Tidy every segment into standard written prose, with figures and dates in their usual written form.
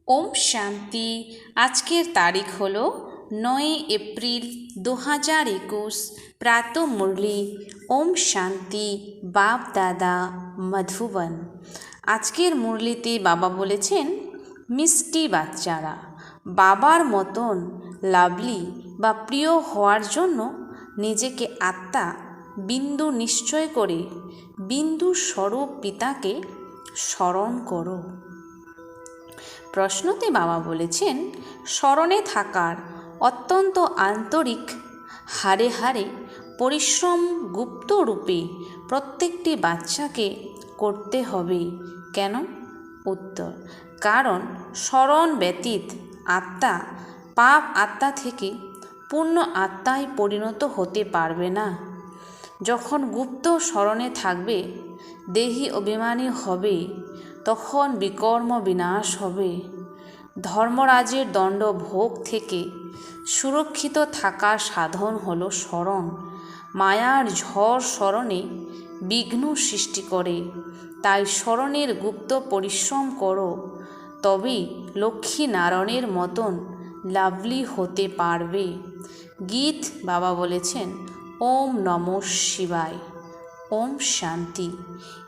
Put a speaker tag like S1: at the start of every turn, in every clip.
S1: ওম শান্তি। আজকের তারিখ হলো 9 এপ্রিল 2021। প্রাত মুরলি। ওম শান্তি। বাপ দাদা মধুবন। আজকের মুরলিতে বাবা বলেছেন, মিষ্টি বাচ্চারা, বাবার মতন লাভলি বা প্রিয় হওয়ার জন্য নিজেকে আত্মা বিন্দু নিশ্চয় করে বিন্দু স্বরূপ পিতাকে স্মরণ করো। প্রশ্নতে বাবা বলেছেন, স্মরণে থাকার অত্যন্ত আন্তরিক হারে হারে পরিশ্রম গুপ্ত রূপে প্রত্যেকটি বাচ্চাকে করতে হবে। কেন? উত্তর, কারণ স্মরণ ব্যতীত আত্মা পাপ আত্মা থেকে পূর্ণ আত্মায় পরিণত হতে পারবে না। যখন গুপ্ত স্মরণে থাকবে, দেহি অভিমানী হবে, তখন বিকর্ম বিনাশ হবে। ধর্মরাজের দণ্ড ভোগ থেকে সুরক্ষিত থাকার সাধন হলো স্মরণ। মায়ার ঝড় স্মরণে বিঘ্ন সৃষ্টি করে, তাই স্মরণের গুপ্ত পরিশ্রম করো, তবেই লক্ষ্মী নারায়ণের মতন লাভলি হতে পারবে। গীত বাবা বলেছেন, ওম নমঃ শিবায়। ওম শান্তি।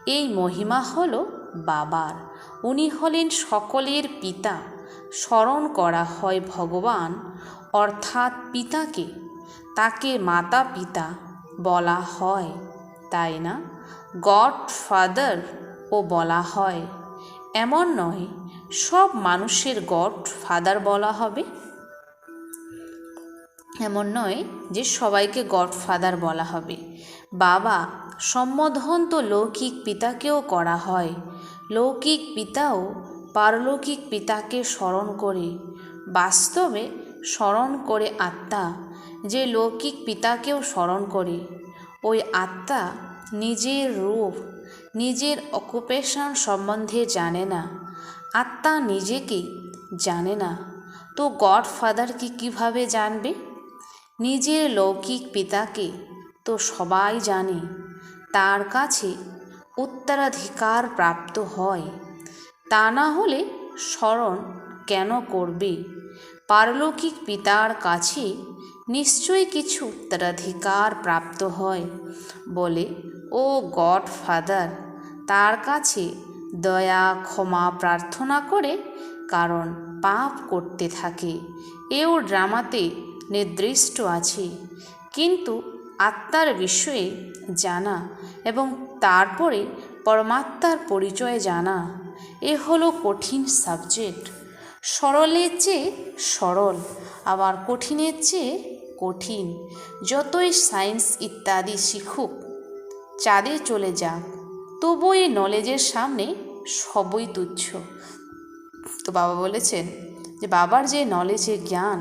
S1: এই মহিমা হলো বাবার। উনি হলেন সকলের পিতা। স্মরণ করা হয় ভগবান অর্থাৎ পিতাকে, তাকে মাতা পিতা বলা হয়, তাই না? গড ফাদার ও বলা হয়। এমন নয় সব মানুষের গড ফাদার বলা হবে, এমন নয় যে সবাইকে গড ফাদার বলা হবে। বাবা সম্বোধন তো লৌকিক পিতাকেও করা হয়। লৌকিক পিতাও পারলৌকিক পিতাকে স্মরণ করে। বাস্তবে স্মরণ করে আত্মা যে লৌকিক পিতাকেও স্মরণ করে, ওই আত্মা নিজের রূপ, নিজের অকুপেশন সম্বন্ধে জানে না। আত্মা নিজেকে জানে না, তো গড ফাদারকে কীভাবে জানবে? নিজের লৌকিক পিতাকে তো সবাই জানে, তার কাছে উত্তরাধিকার প্রাপ্ত হয়। তা না হলে স্মরণ কেন করবে? পারলৌকিক পিতার কাছে নিশ্চয়ই কিছু উত্তরাধিকার প্রাপ্ত হয় বলে ও গড ফাদার তার কাছে দয়া ক্ষমা প্রার্থনা করে, কারণ পাপ করতে থাকে। এও ড্রামাতে নির্দিষ্ট আছে। কিন্তু আত্মার বিষয়ে জানা এবং তারপরে পরমাত্মার পরিচয় জানা, এ হলো কঠিন সাবজেক্ট। সরলের চেয়ে সরল, আবার কঠিনের চেয়ে কঠিন। যতই সায়েন্স ইত্যাদি শিখুক, চাঁদে চলে যাক, তবুও এই নলেজের সামনে সবই তুচ্ছ। তো বাবা বলেছেন যে বাবার যে নলেজের জ্ঞান,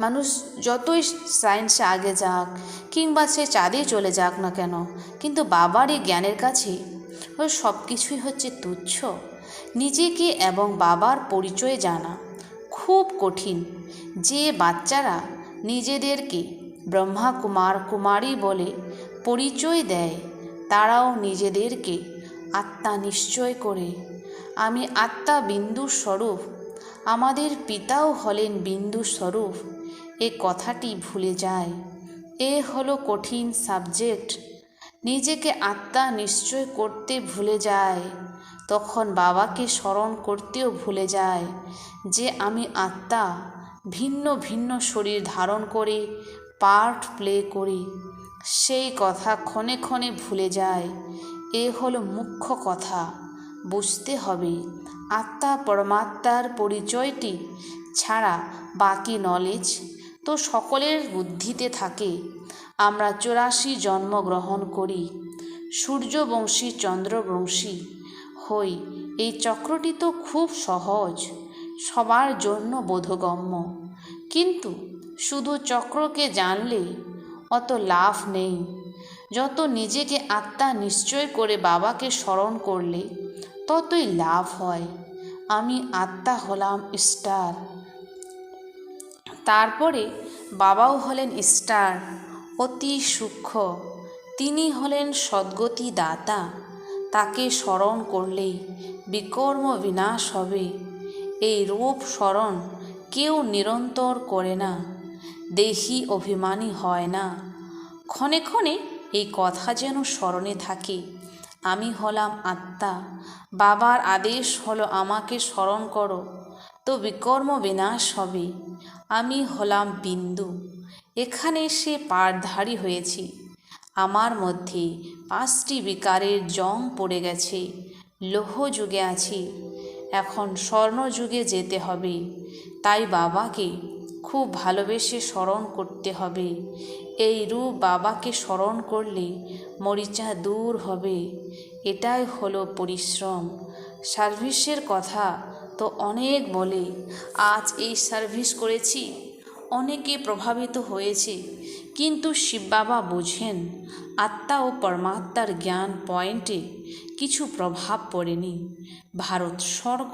S1: মানুষ যতই সায়েন্সে আগে যাক কিংবা সে চাঁদে চলে যাক না কেন, কিন্তু বাবার এই জ্ঞানের কাছে ওই সব কিছুই হচ্ছে তুচ্ছ। নিজেকে এবং বাবার পরিচয় জানা খুব কঠিন। যে বাচ্চারা নিজেদেরকে ব্রহ্মা কুমার কুমারী বলে পরিচয় দেয়, তারাও নিজেদেরকে আত্মা নিশ্চয় করে। আমি আত্মা বিন্দু স্বরূপ, আমাদের পিতাও হলেন বিন্দু স্বরূপ, এ কথাটি ভুলে যায়। এ হলো কঠিন সাবজেক্ট। নিজেকে আত্মা নিশ্চয় করতে ভুলে যায়, তখন বাবাকে স্মরণ করতেও ভুলে যায় যে আমি আত্মা, ভিন্ন ভিন্ন শরীর ধারণ করে পার্ট প্লে করি। সেই কথা ক্ষণে ক্ষণে ভুলে যায়। এ হলো মুখ্য কথা, বুঝতে হবে। আত্মা পরমাত্মার পরিচয়টি ছাড়া বাকি নলেজ তো সকলের বুদ্ধিতে থাকে। আমরা 84 জন্মগ্রহণ করি, সূর্যবংশী চন্দ্রবংশী হই। এই চক্রটি তো খুব সহজ, সবার জন্য বোধগম্য। কিন্তু শুধু চক্রকে জানলে অত লাভ নেই। যত নিজেকে আত্মা নিশ্চয় করে বাবাকে স্মরণ করলে ততই লাভ হয়। আমি আত্মা হলাম স্টার। তারপরে বাবাও হলেন স্টার, অতি সূক্ষ্ম। তিনি হলেন সদ্গতি দাতা। তাকে স্মরণ করলেই বিকর্ম বিনাশ হবে। এই রূপ স্মরণ কেউ নিরন্তর করে না, দেহি অভিমানী হয় না। ক্ষণে ক্ষণে এই কথা যেন স্মরণে থাকে, আমি হলাম আত্মা, বাবার আদেশ হলো আমাকে স্মরণ করো, তো বিকর্ম বিনাশ হবে। আমি হলাম বিন্দু, এখানে সে পারধারী হয়েছি। আমার মধ্যে 5টি বিকারের জং পড়ে গেছে, লৌহ যুগে আছি, এখন স্বর্ণযুগে যেতে হবে। তাই বাবাকে খুব ভালোবেসে স্মরণ করতে হবে। এই রূপ বাবাকে স্মরণ করলে মরিচা দূর হবে। এটাই হলো পরিশ্রম। সার্ভিসের কথা তো অনেক বলে, আজ এই সার্ভিস করেছি, অনেকে প্রভাবিত হয়েছে, কিন্তু শিব বাবা বোঝেন আত্মা ও পরমাত্মার জ্ঞান পয়েন্টে কিছু প্রভাব পড়েনি। ভারত স্বর্গ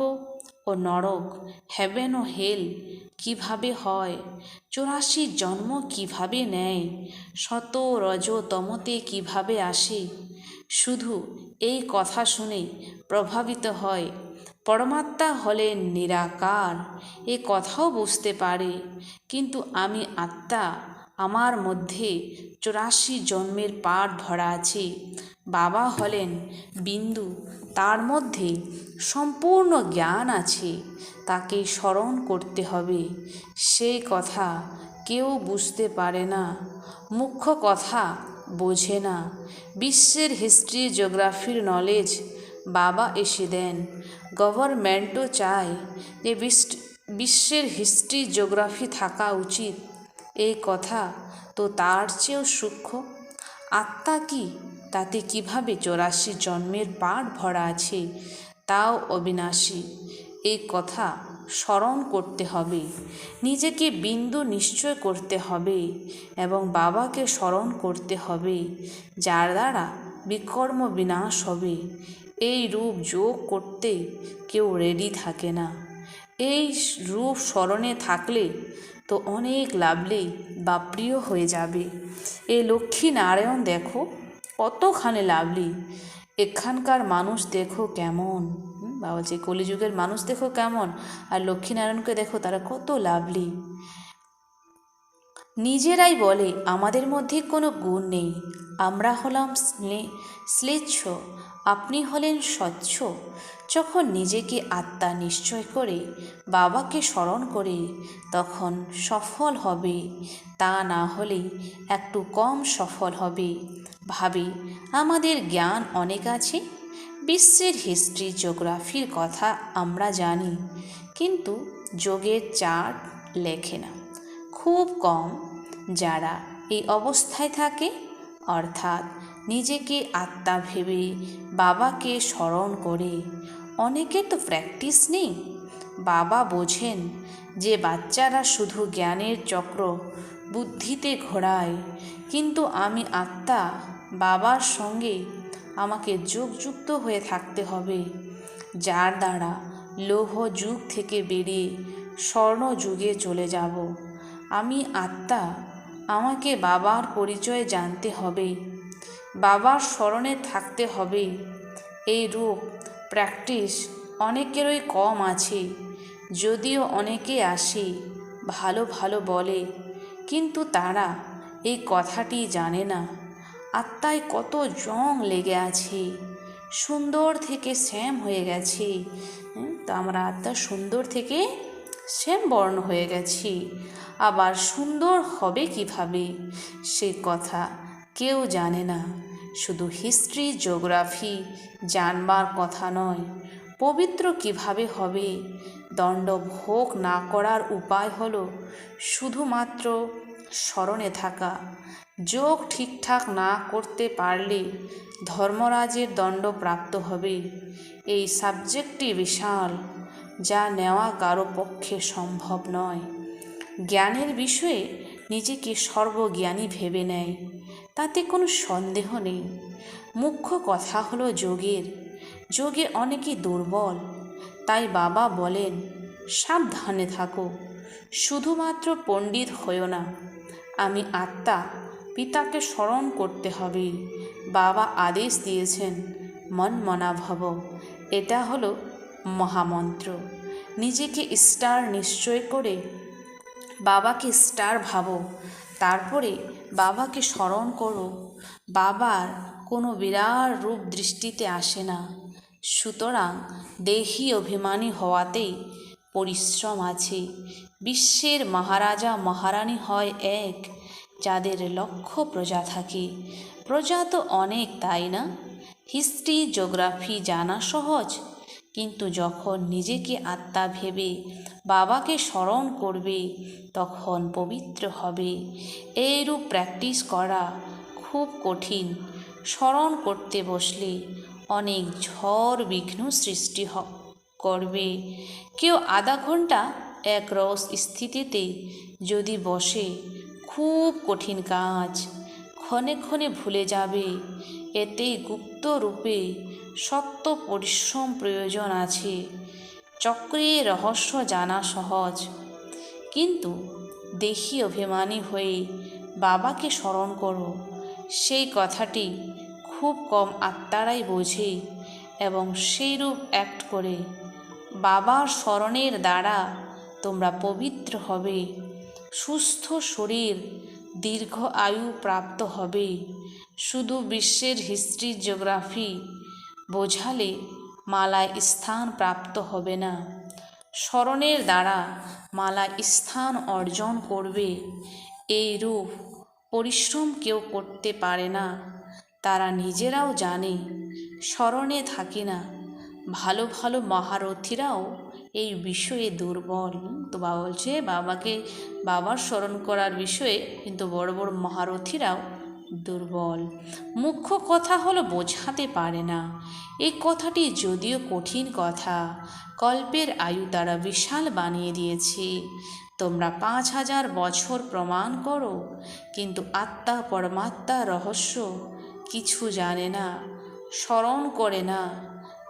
S1: ও নরক, হেভেন ও হেল কিভাবে হয়, 84 জন্ম কিভাবে নেয়, শত রজ তমতে কিভাবে আসে, শুধু এই কথা শুনে প্রভাবিত হয়। পরমাত্মা হলেন নিরাকার, এ কথাও বুঝতে পারে, কিন্তু আমি আত্মা, আমার মধ্যে 84 জন্মের পাঠ ভরা আছে। বাবা হলেন বিন্দু, তার মধ্যে সম্পূর্ণ জ্ঞান আছে, তাকে স্মরণ করতে হবে। সেই কথা কেউ বুঝতে পারে না, মুখ্য কথা বোঝে না। বিশ্বের হিস্ট্রি জিওগ্রাফির নলেজ বাবা এসে দেন। গভর্নমেন্টও চায় যে বিশ্বের হিস্ট্রি জিওগ্রাফি থাকা উচিত, এই কথা তো তার চেয়েও সূক্ষ্ম। আত্মা কি, তাতে কিভাবে 84 জন্মের পাঠ ভরা আছে, তাও অবিনাশী, এই কথা স্মরণ করতে হবে। নিজেকে বিন্দু নিশ্চয় করতে হবে এবং বাবাকে স্মরণ করতে হবে, যার দ্বারা বিকর্ম বিনাশ হবে। এই রূপ যোগ করতে কেউ রেডি থাকে না। এই রূপ স্মরণে থাকলে তো অনেক লাভলি বা প্রিয় হয়ে যাবে। এই লক্ষ্মী নারায়ণ দেখো কতখানি লাভলি, এখানকার মানুষ দেখো কেমন, বাবা যে কলিযুগের মানুষ দেখো কেমন, আর লক্ষ্মীনারায়ণকে দেখো তারা কত লাভলি। নিজেরাই বলে আমাদের মধ্যে কোনো গুণ নেই, আমরা হলাম শ্লেচ্ছ, আপনি হলেন স্বচ্ছ। যখন নিজেকে আত্মা নিশ্চয় করে বাবাকে স্মরণ করে তখন সফল হবে, তা না হলে একটু কম সফল হবে। ভাবে আমাদের জ্ঞান অনেক আছে, বিশ্বের হিস্ট্রি জিওগ্রাফির কথা আমরা জানি, কিন্তু যোগের চার্ট লেখে না। খুব কম যারা এই অবস্থায় থাকে, অর্থাৎ নিজেকে আত্মা ভেবে বাবাকে স্মরণ করে। অনেকের তো প্র্যাকটিস নেই। বাবা বোঝেন যে বাচ্চারা শুধু জ্ঞানের চক্র বুদ্ধিতে ঘোরায়, কিন্তু আমি আত্মা, বাবার সঙ্গে আমাকে যোগযুক্ত হয়ে থাকতে হবে, যার দ্বারা লৌহ যুগ থেকে বেরিয়ে স্বর্ণ যুগে চলে যাব। আমি আত্মা, আমাকে বাবার পরিচয় জানতে হবে, বাবার স্মরণে থাকতে হবে। এই রূপ প্র্যাকটিস অনেকেরই কম আছে, যদিও অনেকে আসে ভালো ভালো বলে, কিন্তু তারা এই কথাটি জানে না আত্মায় কত জং লেগে আছে, সুন্দর থেকে শ্যাম হয়ে গেছে। তো আমরা আত্মা সুন্দর থেকে শ্যাম বর্ণ হয়ে গেছি, আবার সুন্দর হবে কিভাবে সে কথা কেউ জানে না। শুধু হিস্ট্রি জিওগ্রাফি জানবার কথা নয়, পবিত্র কিভাবে হবে, দণ্ড ভোগ না করার উপায় হলো শুধুমাত্র স্মরণে থাকা। যোগ ঠিকঠাক না করতে পারলে ধর্মরাজের দণ্ড প্রাপ্ত হবে। এই সাবজেক্টটি বিশাল, যা নেওয়া কারো পক্ষে সম্ভব নয়। জ্ঞানের বিষয়ে নিজেকে সর্বজ্ঞানী ভেবে নেয়, তাতে কোনো সন্দেহ নেই। মুখ্য কথা হলো যোগে অনেকে দুর্বল, তাই বাবা বলেন সাবধানে থাকো, শুধুমাত্র পণ্ডিত হইও না। আমি আত্মা, পিতাকে স্মরণ করতে হবে। বাবা আদেশ দিয়েছেন মন মনা ভব, এটা হলো মহামন্ত্র। নিজেকে স্টার নিশ্চয় করে বাবাকে স্টার ভাবো, তারপরে বাবাকে স্মরণ করো। বাবার কোনো বিরাট রূপ দৃষ্টিতে আসে না। সুতরাং দেহি অভিমানী হওয়াতেই পরিশ্রম আছে। বিশ্বের মহারাজা মহারানী হয় এক, যাদের লক্ষ প্রজা থাকে। প্রজা তো অনেক, তাই না? হিস্ট্রি জিওগ্রাফি জানা সহজ, কিন্তু যখন নিজেকে আত্মা ভেবে বাবাকে স্মরণ করবে তখন পবিত্র হবে। এইরূপ প্র্যাকটিস করা খুব কঠিন। স্মরণ করতে বসলে অনেক ঝড় বিঘ্ন সৃষ্টি করবে। কেউ আধা ঘন্টা একরস স্থিতিতে যদি বসে, খুব কঠিন কাজ, ক্ষণে ক্ষণে ভুলে যাবে। এতেই গুপ্ত রূপে শক্ত পরিশ্রম প্রয়োজন আছে। চক্রের রহস্য জানা সহজ, কিন্তু দেহি অভিমানী হয়ে বাবাকে স্মরণ করো, সেই কথাটি খুব কম আত্মারাই বোঝে এবং সেইরূপ অ্যাক্ট করে। বাবার স্মরণের দ্বারা তোমরা পবিত্র হবে, সুস্থ শরীর, দীর্ঘ আয়ু প্রাপ্ত হবে। শুধু বিশ্বের হিস্ট্রি জিওগ্রাফি বোঝালে মালায় স্থান প্রাপ্ত হবে না। স্মরণের দ্বারা মালায় স্থান অর্জন করবে। এই রূপ পরিশ্রম কেউ করতে পারে না, তারা নিজেরাও জানে। স্মরণে থাকে না। ভালো ভালো মহারথীরাও এই বিষয়ে দুর্বল। তো বাবা বলছে বাবার স্মরণ করার বিষয়ে কিন্তু বড় বড় মহারথীরাও দুর্বল। মুখ্য কথা হলো বোঝাতে পারে না। এই কথাটি যদিও কঠিন কথা, কল্পের আয়ু তারা বিশাল বানিয়ে দিয়েছে। তোমরা 5000 বছর প্রমাণ করো, কিন্তু আত্মা পরমাত্মার রহস্য কিছু জানে না, স্মরণ করে না,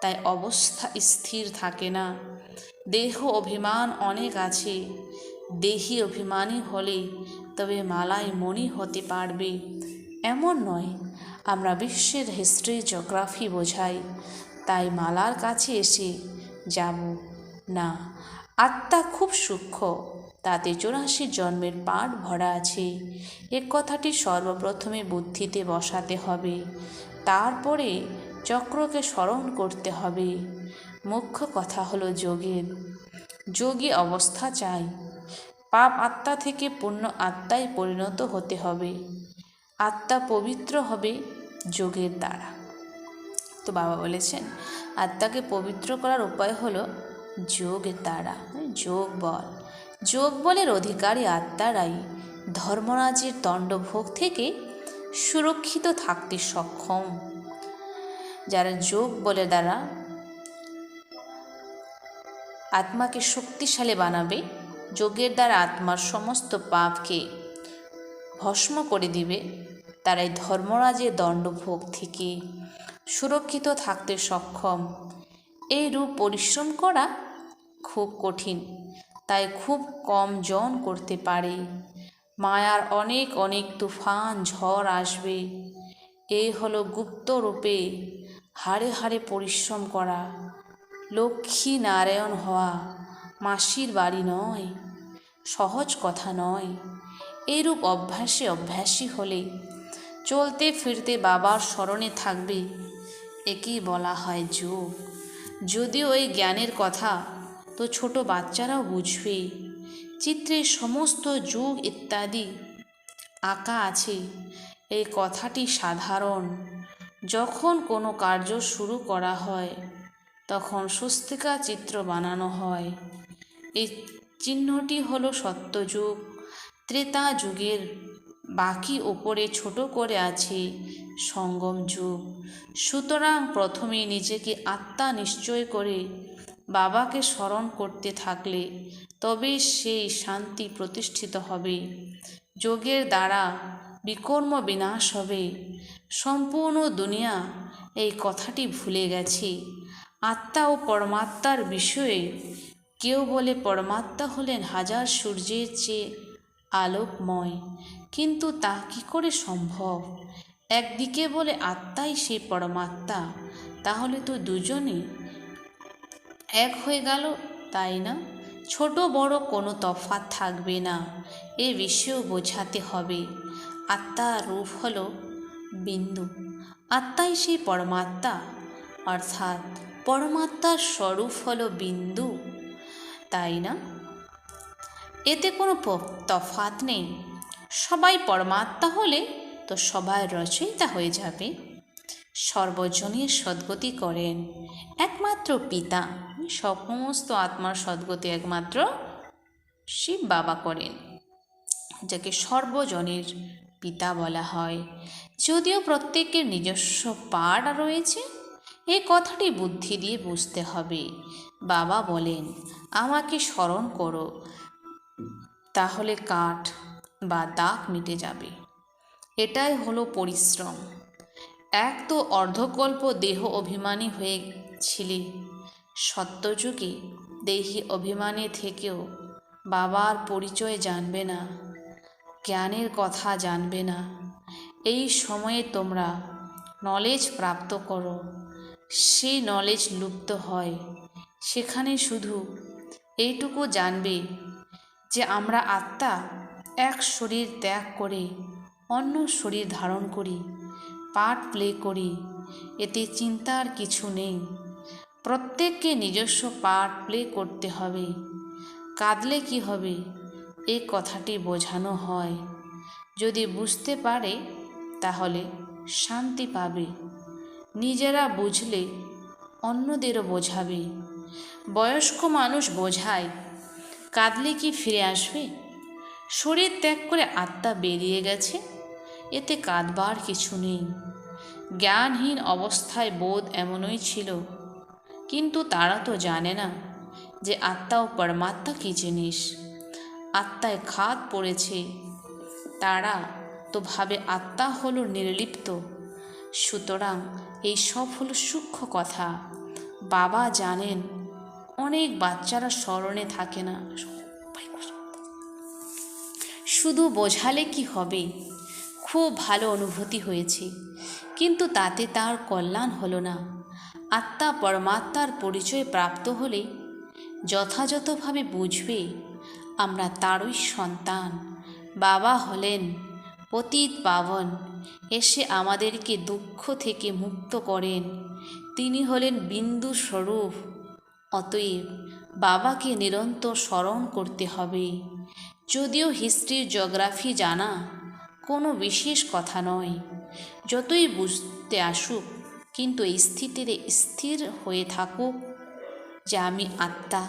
S1: তাই অবস্থা স্থির থাকে না। দেহ অভিমান অনেক আছে। দেহি অভিমানী হলে তবে মালায় মণি হতে পারবে এমন নয়। আমরা বিশ্বের হিস্ট্রি জিওগ্রাফি বোঝাই, তাই মালার কাছে এসে যাব না। আত্মা খুব সূক্ষ্ম, তাতে 84 জন্মের পাঠ ভরা আছে। এ কথাটি সর্বপ্রথমে বুদ্ধিতে বসাতে হবে, তারপরে চক্রকে স্মরণ করতে হবে। মুখ্য কথা হলো যোগী অবস্থা চাই। পাপ আত্মা থেকে পূর্ণ আত্মায় পরিণত হতে হবে। আত্মা পবিত্র হবে যোগের দ্বারা। তো বাবা বলেছেন আত্মাকে পবিত্র করার উপায় হলো যোগের দ্বারা। যোগ বলের অধিকারী আত্মারাই ধর্মরাজের দণ্ডভোগ থেকে সুরক্ষিত থাকতে সক্ষম। যারা যোগ বলের দ্বারা আত্মাকে শক্তিশালী বানাবে, যোগের দ্বারা আত্মার সমস্ত পাপকে ভস্ম করে দিবে, তারাই ধর্মরাজের দণ্ডভোগ থেকে সুরক্ষিত থাকতে সক্ষম। এই রূপ পরিশ্রম করা খুব কঠিন, তাই খুব কম জন করতে পারে। মায়ার অনেক অনেক তুফান ঝড় আসবে। এই হলো গুপ্ত রূপে হাড়ে হাড়ে পরিশ্রম করা। লক্ষ্মী নারায়ণ হওয়া মাসির বাড়ি নয়, সহজ কথা নয়। এইরূপ অভ্যাসী হলে চলতে ফিরতে বাবার স্মরণে থাকবে। একেই বলা হয় যোগ। যদিও এই জ্ঞানের কথা তো ছোট বাচ্চারাও বুঝবে। চিত্রে সমস্ত যুগ ইত্যাদি আঁকা আছে। এই কথাটি সাধারণ। যখন কোনো কার্য শুরু করা হয় তখন স্বস্তিকা চিত্র বানানো হয়। এই চিহ্নটি হলো সত্যযুগ। ত্রেতা যুগের বাকি ওপরে ছোট করে আছে সঙ্গম যুগ। সুতরাং প্রথমে নিজেকে আত্মা নিশ্চয় করে বাবাকে স্মরণ করতে থাকলে তবে সেই শান্তি প্রতিষ্ঠিত হবে। যোগের দ্বারা বিকর্ম বিনাশ হবে। সম্পূর্ণ দুনিয়া এই কথাটি ভুলে গেছে। আত্মা ও পরমাত্মার বিষয়ে কেউ বলে পরমাত্মা হলেন 1000 সূর্যের চেয়ে আলোকময়, কিন্তু তা কি করে সম্ভব? একদিকে বলে আত্মাই সেই পরমাত্মা, তাহলে তো দুজনই এক হয়ে গেল। তাই না? ছোট বড় কোনো তফাৎ থাকবে না, এ বিষয়েও বোঝাতে হবে। আত্মার রূপ হলো বিন্দু, আত্মাই সেই পরমাত্মা, অর্থাৎ পরমাত্মার স্বরূপ হলো বিন্দু, তাই না? এতে কোনো তফাৎ নেই। সবাই পরমাত্মা হলে তো সবাই রচয়িতা হয়ে যাবে। সর্বজনীর সদ্গতি করেন একমাত্র পিতা, সমস্ত আত্মার সদ্গতি একমাত্র শিব বাবা করেন, যাকে সর্বজনীর পিতা বলা হয়। যদিও প্রত্যেকের নিজস্ব পাঠ রয়েছে, এই কথাটি বুদ্ধি দিয়ে বুঝতে হবে। বাবা বলেন, আমাকে স্মরণ করো, তাহলে কাঠ বা দাগ মিটে যাবে। এটাই হলো পরিশ্রম। এক তো অর্ধকল্প দেহ অভিমানী হয়েছিলি, সত্যযুগে দেহি অভিমানী থেকেও বাবার পরিচয় জানবে না, জ্ঞানের কথা জানবে না। এই সময়ে তোমরা নলেজ প্রাপ্ত করো, সেই নলেজ লুপ্ত হয়। সেখানে শুধু এইটুকু জানবে যে আমরা আত্মা, এক শরীর ত্যাগ করে অন্য শরীর ধারণ করি, পার্ট প্লে করি। এতে চিন্তার কিছু নেই। প্রত্যেককে নিজস্ব পার্ট প্লে করতে হবে। কাঁদলে কি হবে, এই কথাটি বোঝানো হয়। যদি বুঝতে পারে তাহলে শান্তি পাবে। নিজেরা বুঝলে অন্যদেরও বোঝাবে। বয়স্ক মানুষ বোঝায়, কাঁদলে কি ফিরে আসবে? শরীর ত্যাগ করে আত্মা বেরিয়ে গেছে, এতে কাঁদবার কিছু নেই। জ্ঞানহীন অবস্থায় বোধ এমনই ছিল, কিন্তু তারা তো জানে না যে আত্মা ও পরমাত্মা কী জিনিস। আত্মায় খাদ পড়েছে, তারা তো ভাবে আত্মা হলো নির্লিপ্ত। সুতরাং এই সব হলো সূক্ষ্ম কথা। বাবা জানেন, অনেক বাচ্চারা স্মরণে থাকে না। শুধু বোঝালে কি হবে? খুব ভালো অনুভূতি হয়েছে, কিন্তু তাতে তার কল্যাণ হলো না। আত্মা পরমাত্মার পরিচয় প্রাপ্ত হলে যথাযথভাবে বুঝবে আমরা তারই সন্তান। বাবা হলেন পতিত পাবন, এসে আমাদেরকে দুঃখ থেকে মুক্ত করেন। তিনি হলেন বিন্দু স্বরূপ। অতএব বাবাকে নিরন্তর স্মরণ করতে হবে। যদিও হিস্ট্রি জিওগ্রাফি জানা কোনো বিশেষ কথা নয়, যতই বুঝতে আসুক, কিন্তু এই স্থিতিতে স্থির হয়ে থাকুক যে আমি আত্মা,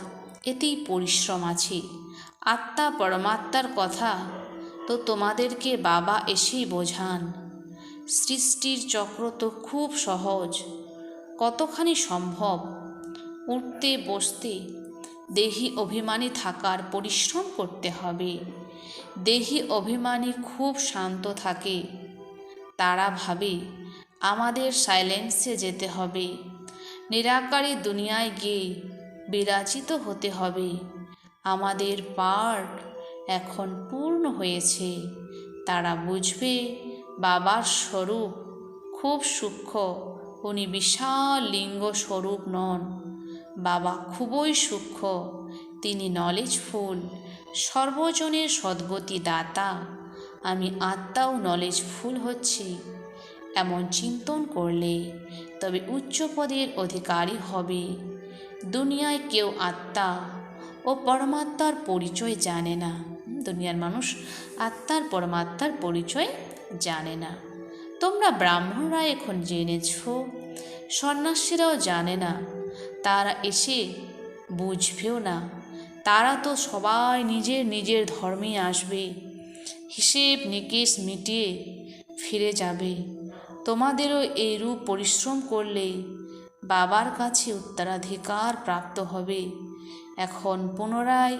S1: এতেই পরিশ্রম আছে। আত্মা পরমাত্মার কথা তো তোমাদেরকে বাবা এসেই বোঝান। সৃষ্টির চক্র তো খুব সহজ, কতখানি সম্ভব। উঠতে বসতে দেহি অভিমানী থাকার পরিশ্রম করতে হবে। দেহি অভিমানী খুব শান্ত থাকে, তারা ভাবে আমাদের সাইলেন্সে যেতে হবে, নিরাকারী দুনিয়ায় গিয়ে বিরাজিত হতে হবে। আমাদের পার্ট এখন পূর্ণ হয়েছে। তারা বুঝবে বাবার স্বরূপ খুব সূক্ষ্ম, উনি বিশাল লিঙ্গ স্বরূপ নন। বাবা খুবই সূক্ষ্ম, তিনি নলেজফুল, সর্বজনের সদ্গতি দাতা। আমি আত্মাও নলেজফুল হচ্ছি, এমন চিন্তন করলে তবে উচ্চ পদের অধিকারী হবে। দুনিয়ায় কেউ আত্মা ও পরমাত্মার পরিচয় জানে না। দুনিয়ার মানুষ আত্মার পরমাত্মার পরিচয় জানে না। তোমরা ব্রাহ্মণরা এখন জেনেছ, সন্ন্যাসীরাও জানে না, তারা এসে বুঝবেও না। তারা তো সবাই নিজের নিজের ধর্মে আসবে, হিসেব নিকেশ মিটিয়ে ফিরে যাবে। তোমাদেরও এইরূপ পরিশ্রম করলে বাবার কাছে উত্তরাধিকার প্রাপ্ত হবে। এখন পুনরায়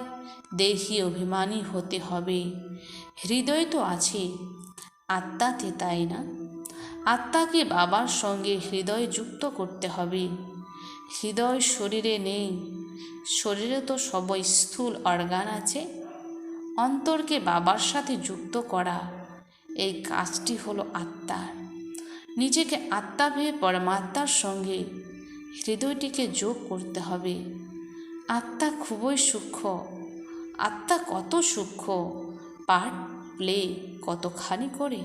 S1: দেহি অভিমানী হতে হবে। হৃদয় তো আছে আত্মাতে, তাই না? আত্মাকে বাবার সঙ্গে হৃদয় যুক্ত করতে হবে। হৃদয় শরীরে নেই, শরীরে তো সবই স্থূল অর্গান আছে। অন্তরকে বাবার সাথে যুক্ত করা, এই কাজটি হলো আত্মার। নিজেকে আত্মা ভেবে পরমাত্মার সঙ্গে হৃদয়টিকে যোগ করতে হবে। আত্মা খুবই সূক্ষ্ম, আত্মা কত সূক্ষ্ম, পার্ট প্লে কতখানি করে।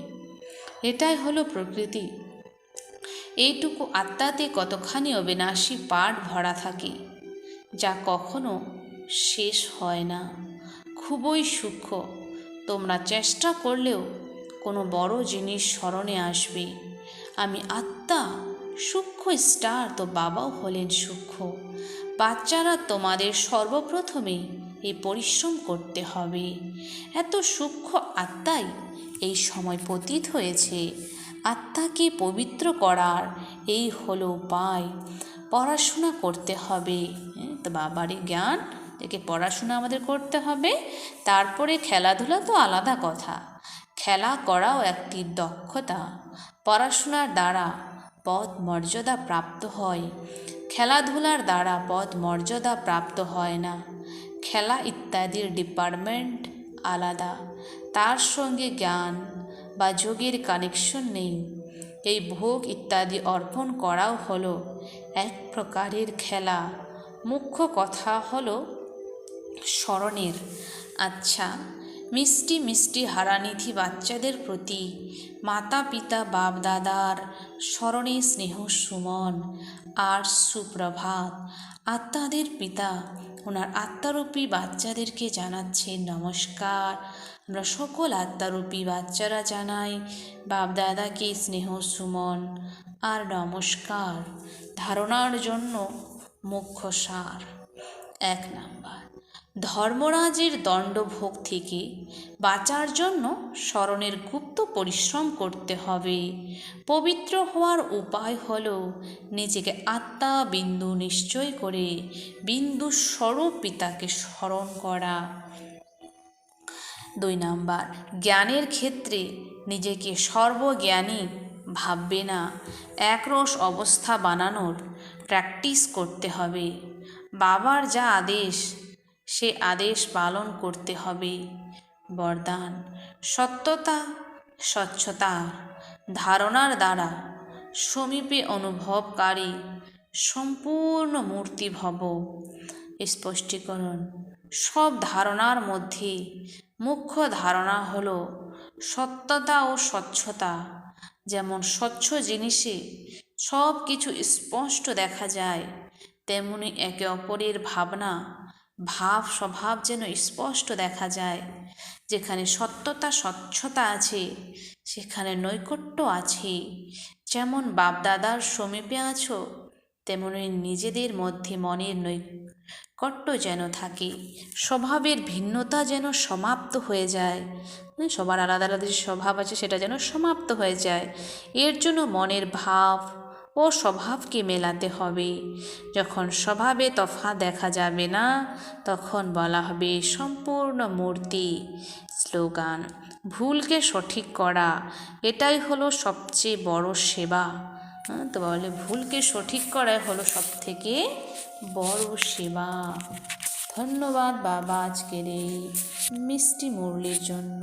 S1: এটাই হলো প্রকৃতি। এইটুকু আত্মাতে কতখানি অবিনাশী পার্ট ভরা থাকে, যা কখনো শেষ হয় না। খুবই সূক্ষ্ম। তোমরা চেষ্টা করলেও কোনো বড় জিনিস স্মরণে আসবে। আমি আত্মা, সূক্ষ্ম স্টার, তো বাবাও হলেন সূক্ষ্ম। বাচ্চারা, তোমাদের সর্বপ্রথমে এই পরিশ্রম করতে হবে। এত সূক্ষ্ম আত্মাই এই সময় পতিত হয়েছে। আত্মাকে পবিত্র করার এই হলো উপায়। পড়াশোনা করতে হবে। তো বাবারই জ্ঞান থেকে পড়াশোনা আমাদের করতে হবে। তারপরে খেলাধুলা তো আলাদা কথা, খেলা করাও একটি দক্ষতা। পড়াশোনার দ্বারা পদ মর্যাদা প্রাপ্ত হয়, খেলাধুলার দ্বারা পদ মর্যাদা প্রাপ্ত হয় না। খেলা ইত্যাদির ডিপার্টমেন্ট আলাদা, তার সঙ্গে জ্ঞান বা যোগের কানেকশন নেই। এই ভোগ ইত্যাদি অর্পণ করাও হলো এক প্রকারের খেলা। মুখ্য কথা হলো স্মরণের। আচ্ছা, মিষ্টি মিষ্টি হারানিধি বাচ্চাদের প্রতি মাতা পিতা বাপ দাদার স্মরণে স্নেহ সুমন আর সুপ্রভাত। আত্মাদের পিতা ওনার আত্মারূপী বাচ্চাদেরকে জানাচ্ছেন নমস্কার। আমরা সকল আত্মারূপী বাচ্চারা জানাই বাপ দাদাকে স্নেহ সুমন আর নমস্কার। ধারণার জন্য মুখ্য সার। 1 নাম্বার, ধর্মরাজের দণ্ডভোগ থেকে বাঁচার জন্য স্মরণের গুপ্ত পরিশ্রম করতে হবে। পবিত্র হওয়ার উপায় হল নিজেকে আত্মা বিন্দু নিশ্চয় করে বিন্দু স্বরূপ পিতাকে স্মরণ করা। 2 নাম্বার, জ্ঞানের ক্ষেত্রে নিজেকে সর্বজ্ঞানী ভাববে না, একরস অবস্থা বানানোর প্র্যাকটিস করতে হবে। বাবার যা আদেশ সে আদেশ পালন করতে হবে। বরদান, সত্যতা স্বচ্ছতা ধারণার দ্বারা সমীপে অনুভবকারী সম্পূর্ণ মূর্তি ভব। স্পষ্টীকরণ, সব ধারণার মধ্যে মুখ্য ধারণা হলো সত্যতা ও স্বচ্ছতা। যেমন স্বচ্ছ জিনিসে সব কিছু স্পষ্ট দেখা যায়, তেমনি একে অপরের ভাবনা ভাব স্বভাব যেন স্পষ্ট দেখা যায়। যেখানে সত্যতা স্বচ্ছতা আছে সেখানে নৈকট্য আছে। যেমন বাপদাদার সমীপে আছো, তেমনি নিজেদের মধ্যে মনের নৈকট্য যেন থাকে, স্বভাবের ভিন্নতা যেন সমাপ্ত হয়ে যায়। সবার আলাদা আলাদা যে স্বভাব আছে সেটা যেন সমাপ্ত হয়ে যায়। এর জন্য মনের ভাব ও স্বভাবকে মেলাতে হবে। যখন স্বভাবে তফাৎ দেখা যাবে না, তখন বলা হবে সম্পূর্ণ মূর্তি। স্লোগান, ভুলকে সঠিক করা, এটাই হলো সবচেয়ে বড় সেবা। তো বলে ভুলকে সঠিক করাই হলো সবথেকে বড় সেবা। ধন্যবাদ বাবা আজকের এই মিষ্টি মুরলির জন্য।